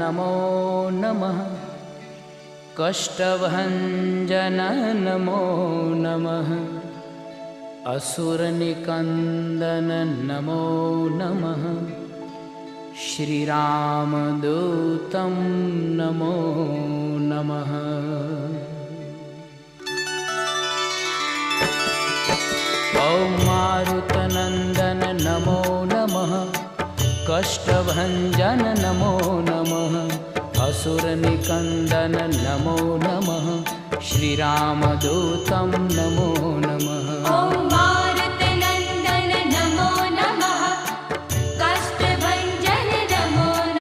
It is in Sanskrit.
नमो नमः। कष्टभञ्जन नमो नमः। असुरनिकन्दन नमो नमः। श्रीरामदूतं नमो नमः। ॐ मारुतनन्दन नमो नमः। कष्टभञ्जन नमो नमः। असुरनिकन्दन नमो नमः। श्रीरामदूतं नमो नमः।